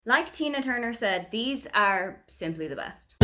Like Tina Turner said, these are simply the best.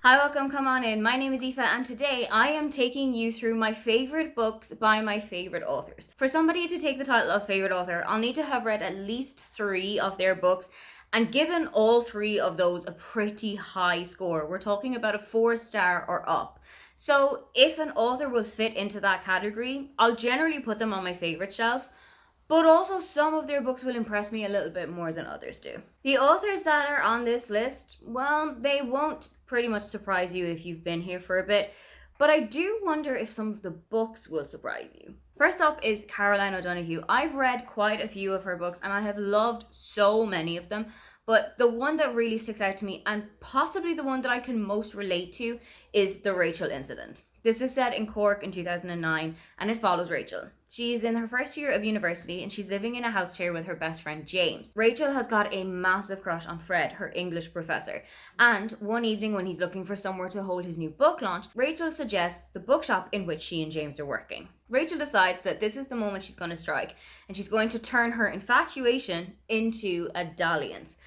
Hi, welcome, come on in. My name is Aoife and today I am taking you through my favourite books by my favourite authors. For somebody to take the title of favourite author, I'll need to have read at least 3 of their books and given all 3 of those a pretty high score. We're talking about a 4-star or up. So if an author will fit into that category, I'll generally put them on my favourite shelf. But also, some of their books will impress me a little bit more than others do. The authors that are on this list, well, they won't pretty much surprise you if you've been here for a bit, but I do wonder if some of the books will surprise you. First up is Caroline O'Donoghue. I've read quite a few of her books and I have loved so many of them, but the one that really sticks out to me, and possibly the one that I can most relate to, is The Rachel Incident. This is set in Cork in 2009 and it follows Rachel. She's in her first year of university and she's living in a house share with her best friend James. Rachel has got a massive crush on Fred, her English professor. And one evening when he's looking for somewhere to hold his new book launch, Rachel suggests the bookshop in which she and James are working. Rachel decides that this is the moment she's going to strike and she's going to turn her infatuation into a dalliance.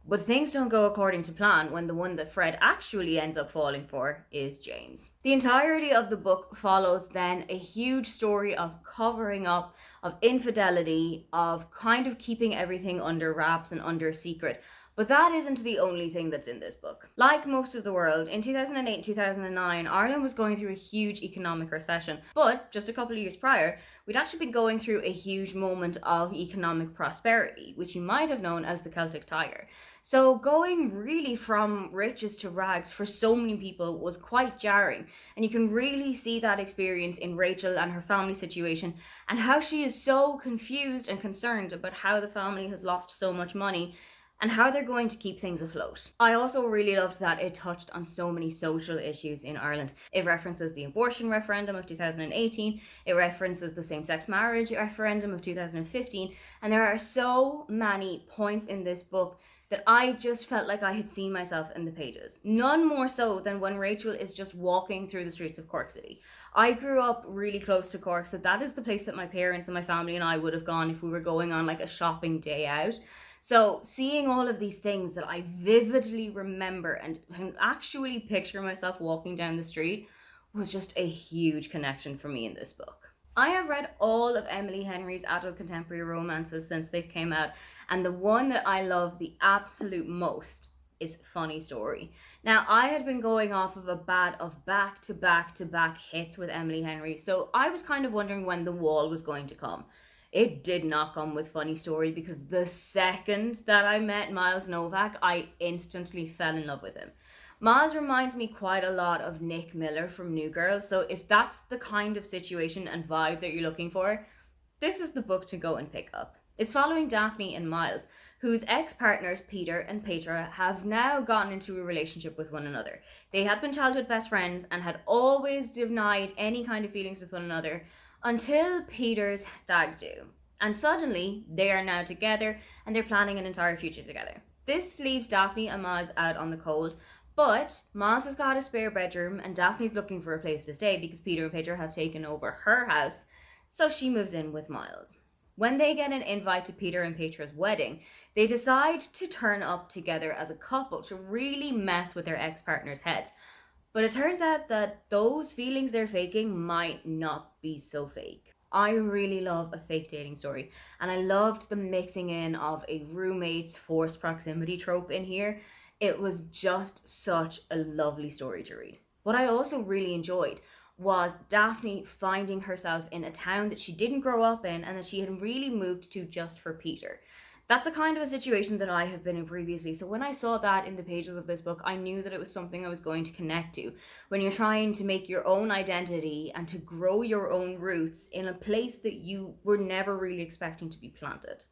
But things don't go according to plan when the one that Fred actually ends up falling for is James. The entirety of the book follows then a huge story of covering up, of infidelity, of kind of keeping everything under wraps and under secret. But that isn't the only thing that's in this book. Like most of the world, in 2008 and 2009, Ireland was going through a huge economic recession. But just a couple of years prior, we'd actually been going through a huge moment of economic prosperity, which you might have known as the Celtic Tiger. So going really from riches to rags for so many people was quite jarring. And you can really see that experience in Rachel and her family situation and how she is so confused and concerned about how the family has lost so much money and how they're going to keep things afloat. I also really loved that it touched on so many social issues in Ireland. It references the abortion referendum of 2018, it references the same-sex marriage referendum of 2015, and there are so many points in this book that I just felt like I had seen myself in the pages. None more so than when Rachel is just walking through the streets of Cork City. I grew up really close to Cork, so that is the place that my parents and my family and I would have gone if we were going on like a shopping day out. So seeing all of these things that I vividly remember and can actually picture myself walking down the street was just a huge connection for me in this book. I have read all of Emily Henry's adult contemporary romances since they came out, and the one that I love the absolute most is Funny Story. Now, I had been going off of a bat of back-to-back hits with Emily Henry, so I was kind of wondering when the wall was going to come. It did not come with Funny Story because the second that I met Miles Novak, I instantly fell in love with him. Miles reminds me quite a lot of Nick Miller from New Girl, so if that's the kind of situation and vibe that you're looking for, this is the book to go and pick up. It's following Daphne and Miles, whose ex-partners Peter and Petra have now gotten into a relationship with one another. They had been childhood best friends and had always denied any kind of feelings with one another until Peter's stag do. And suddenly, they are now together and they're planning an entire future together. This leaves Daphne and Miles out on the cold, but Miles has got a spare bedroom and Daphne's looking for a place to stay because Peter and Petra have taken over her house, so she moves in with Miles. When they get an invite to Peter and Petra's wedding, they decide to turn up together as a couple to really mess with their ex-partners' heads. But it turns out that those feelings they're faking might not be so fake. I really love a fake dating story, and I loved the mixing in of a roommate's forced proximity trope in here. It was just such a lovely story to read. What I also really enjoyed was Daphne finding herself in a town that she didn't grow up in and that she had really moved to just for Peter. That's a kind of a situation that I have been in previously. So when I saw that in the pages of this book, I knew that it was something I was going to connect to. When you're trying to make your own identity and to grow your own roots in a place that you were never really expecting to be planted.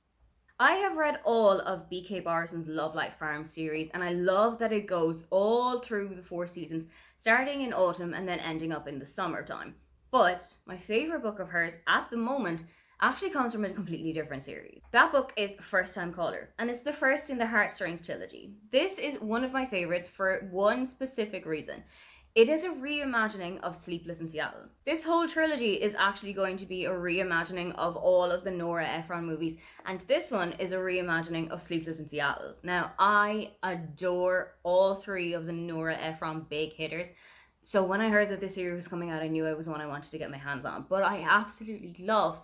I have read all of B.K. Barson's Love Light Farm series, and I love that it goes all through the 4 seasons, starting in autumn and then ending up in the summertime. But my favourite book of hers at the moment actually comes from a completely different series. That book is First Time Caller, and it's the first in the Heartstrings trilogy. This is one of my favourites for one specific reason. It is a reimagining of Sleepless in Seattle. This whole trilogy is actually going to be a reimagining of all of the Nora Ephron movies, and this one is a reimagining of Sleepless in Seattle. Now, I adore all three of the Nora Ephron big hitters, so when I heard that this series was coming out, I knew it was one I wanted to get my hands on. But I absolutely love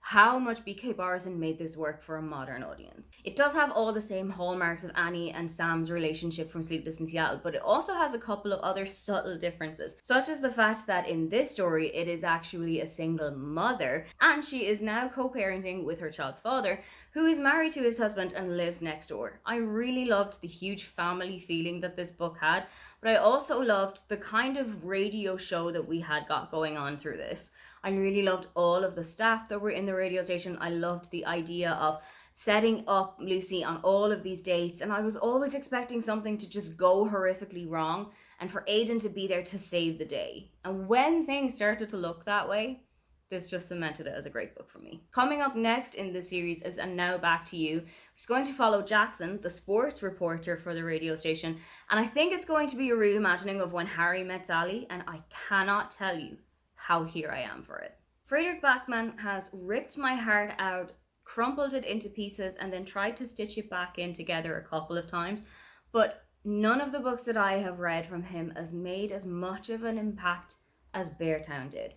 how much BK Barson made this work for a modern audience. It does have all the same hallmarks of Annie and Sam's relationship from Sleepless in Seattle, but it also has a couple of other subtle differences, such as the fact that in this story it is actually a single mother, and she is now co-parenting with her child's father, who is married to his husband and lives next door. I really loved the huge family feeling that this book had, but I also loved the kind of radio show that we had got going on through this. I really loved all of the staff that were in the radio station. I loved the idea of setting up Lucy on all of these dates, and I was always expecting something to just go horrifically wrong and for Aidan to be there to save the day. And when things started to look that way, this just cemented it as a great book for me. Coming up next in the series is And Now Back to You, which is going to follow Jackson, the sports reporter for the radio station, and I think it's going to be a reimagining of When Harry Met Sally, and I cannot tell you how here I am for it. Fredrik Backman has ripped my heart out, crumpled it into pieces, and then tried to stitch it back in together a couple of times, but none of the books that I have read from him has made as much of an impact as Beartown did.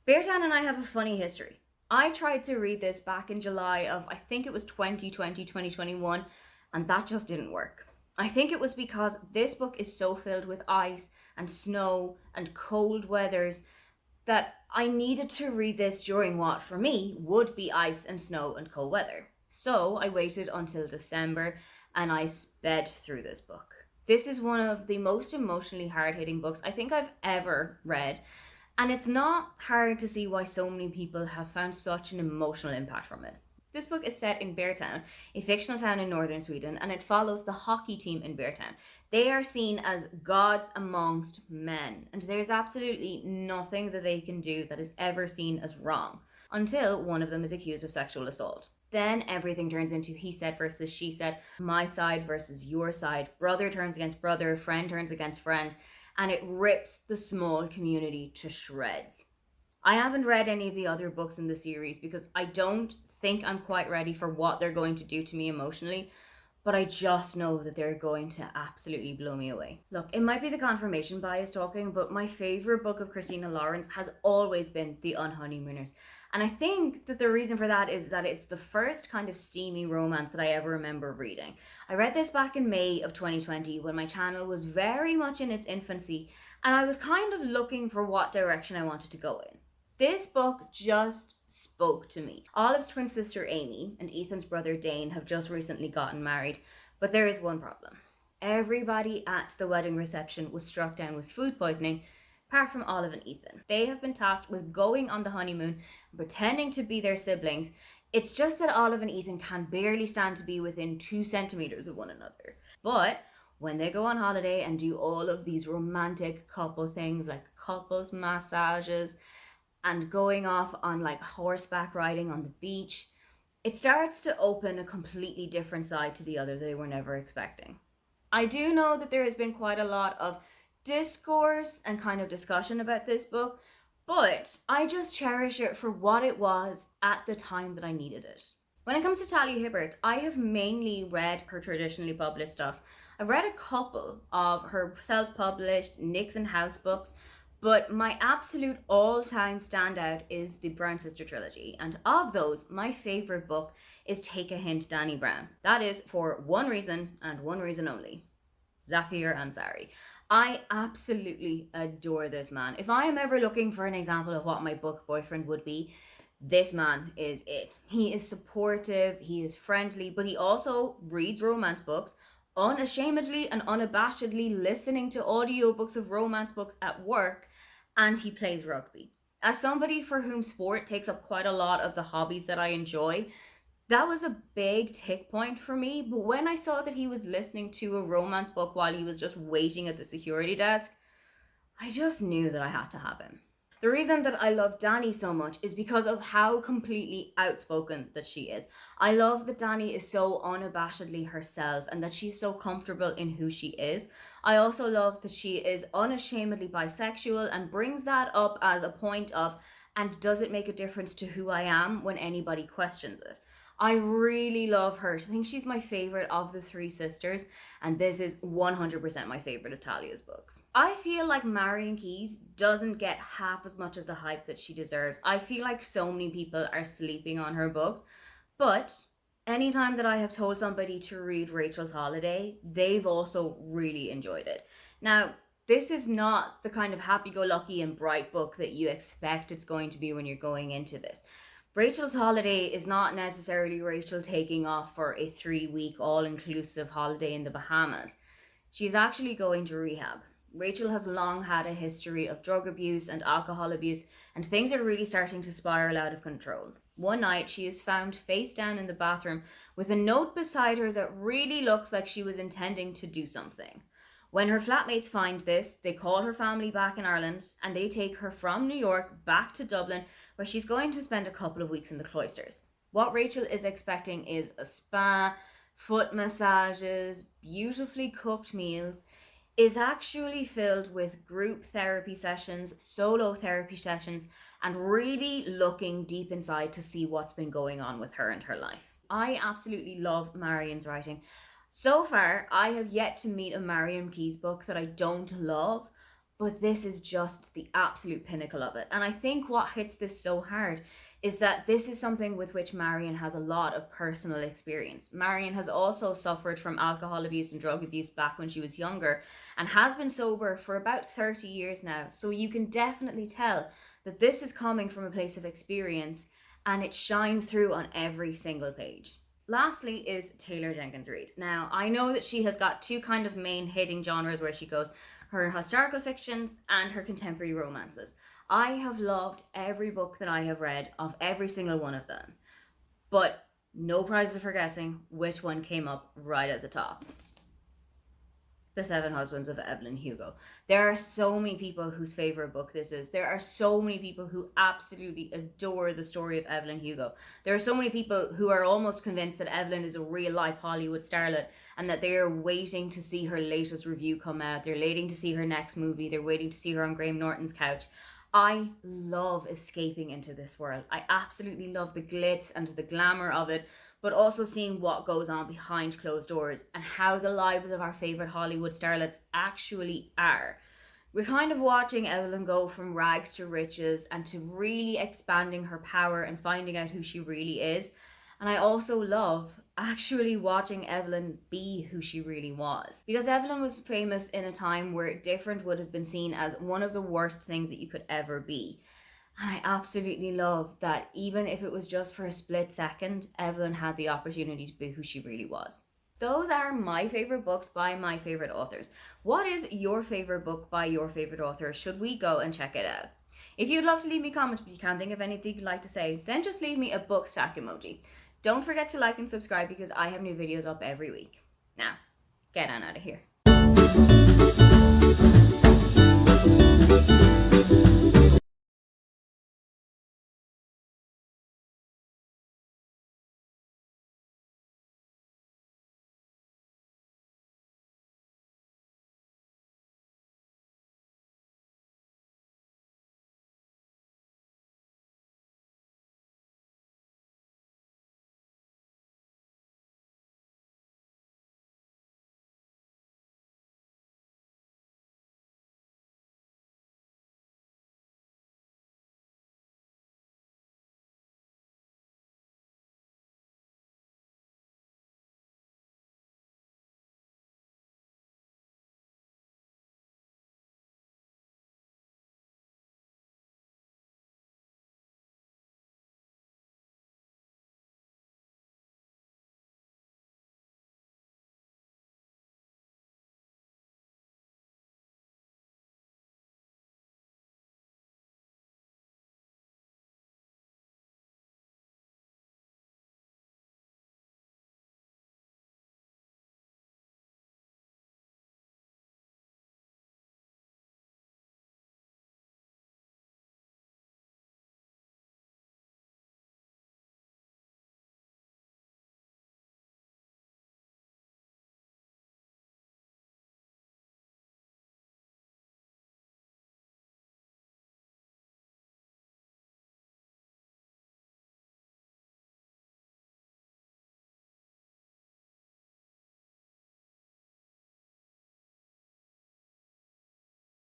Beartown and I have a funny history. I tried to read this back in July of, I think it was 2020, 2021, and that just didn't work. I think it was because this book is so filled with ice and snow and cold weathers that I needed to read this during what, for me, would be ice and snow and cold weather. So I waited until December and I sped through this book. This is one of the most emotionally hard-hitting books I think I've ever read. And it's not hard to see why so many people have found such an emotional impact from it. This book is set in Beartown, a fictional town in northern Sweden, and it follows the hockey team in Beartown. They are seen as gods amongst men, and there's absolutely nothing that they can do that is ever seen as wrong, until one of them is accused of sexual assault. Then everything turns into he said versus she said, my side versus your side, brother turns against brother, friend turns against friend, and it rips the small community to shreds. I haven't read any of the other books in the series because I don't think I'm quite ready for what they're going to do to me emotionally, but I just know that they're going to absolutely blow me away. Look, it might be the confirmation bias talking, but my favorite book of Christina Lauren's has always been The Unhoneymooners. And I think that the reason for that is that it's the first kind of steamy romance that I ever remember reading. I read this back in May of 2020 when my channel was very much in its infancy and I was kind of looking for what direction I wanted to go in. This book just spoke to me. Olive's twin sister Amy and Ethan's brother Dane have just recently gotten married, but there is one problem. Everybody at the wedding reception was struck down with food poisoning, apart from Olive and Ethan. They have been tasked with going on the honeymoon and pretending to be their siblings. It's just that Olive and Ethan can barely stand to be within 2 centimeters of one another. But when they go on holiday and do all of these romantic couple things like couples massages and going off on like horseback riding on the beach, it starts to open a completely different side to the other they were never expecting. I do know that there has been quite a lot of discourse and kind of discussion about this book, but I just cherish it for what it was at the time that I needed it. When it comes to Talia Hibbert, I have mainly read her traditionally published stuff. I've read a couple of her self-published Nixon House books, but my absolute all-time standout is the Brown Sister trilogy. And of those, my favorite book is Take a Hint, Dani Brown. That is for one reason and one reason only. Zafir Ansari. I absolutely adore this man. If I am ever looking for an example of what my book boyfriend would be, this man is it. He is supportive, he is friendly, but he also reads romance books, unashamedly and unabashedly listening to audiobooks of romance books at work, and he plays rugby. As somebody for whom sport takes up quite a lot of the hobbies that I enjoy, that was a big tick point for me. But when I saw that he was listening to a romance book while he was just waiting at the security desk, I just knew that I had to have him. The reason that I love Dani so much is because of how completely outspoken that she is. I love that Dani is so unabashedly herself and that she's so comfortable in who she is. I also love that she is unashamedly bisexual and brings that up as a point of, and does it make a difference to who I am when anybody questions it? I really love her. I think she's my favorite of the three sisters, and this is 100% my favorite of Talia's books. I feel like Marian Keyes doesn't get half as much of the hype that she deserves. I feel like so many people are sleeping on her books, but anytime that I have told somebody to read Rachel's Holiday, they've also really enjoyed it. Now, this is not the kind of happy-go-lucky and bright book that you expect it's going to be when you're going into this. Rachel's Holiday is not necessarily Rachel taking off for a 3-week all-inclusive holiday in the Bahamas. She's actually going to rehab. Rachel has long had a history of drug abuse and alcohol abuse, and things are really starting to spiral out of control. One night, she is found face down in the bathroom with a note beside her that really looks like she was intending to do something. When her flatmates find this, they call her family back in Ireland and they take her from New York back to Dublin, where she's going to spend a couple of weeks in the cloisters. What Rachel is expecting is a spa, foot massages, beautifully cooked meals, is actually filled with group therapy sessions, solo therapy sessions, and really looking deep inside to see what's been going on with her and her life. I absolutely love Marian's writing. So far, I have yet to meet a Marian Keyes book that I don't love, but this is just the absolute pinnacle of it. And I think what hits this so hard is that this is something with which Marian has a lot of personal experience. Marian has also suffered from alcohol abuse and drug abuse back when she was younger and has been sober for about 30 years now. So you can definitely tell that this is coming from a place of experience, and it shines through on every single page. Lastly is Taylor Jenkins Reid. Now, I know that she has got two kind of main hitting genres where she goes, her historical fictions and her contemporary romances. I have loved every book that I have read of every single one of them, but no prizes for guessing which one came up right at the top. The Seven Husbands of Evelyn Hugo. There are so many people whose favorite book this is. There are so many people who absolutely adore the story of Evelyn Hugo. There are so many people who are almost convinced that Evelyn is a real life Hollywood starlet and that they are waiting to see her latest review come out. They're waiting to see her next movie. They're waiting to see her on Graham Norton's couch. I love escaping into this world. I absolutely love the glitz and the glamour of it, but also seeing what goes on behind closed doors and how the lives of our favourite Hollywood starlets actually are. We're kind of watching Evelyn go from rags to riches and to really expanding her power and finding out who she really is. And I also love actually watching Evelyn be who she really was. Because Evelyn was famous in a time where different would have been seen as one of the worst things that you could ever be. And I absolutely love that even if it was just for a split second, Evelyn had the opportunity to be who she really was. Those are my favorite books by my favorite authors. What is your favorite book by your favorite author? Should we go and check it out? If you'd love to leave me a comment but you can't think of anything you'd like to say, then just leave me a book stack emoji. Don't forget to like and subscribe because I have new videos up every week. Now, get on out of here.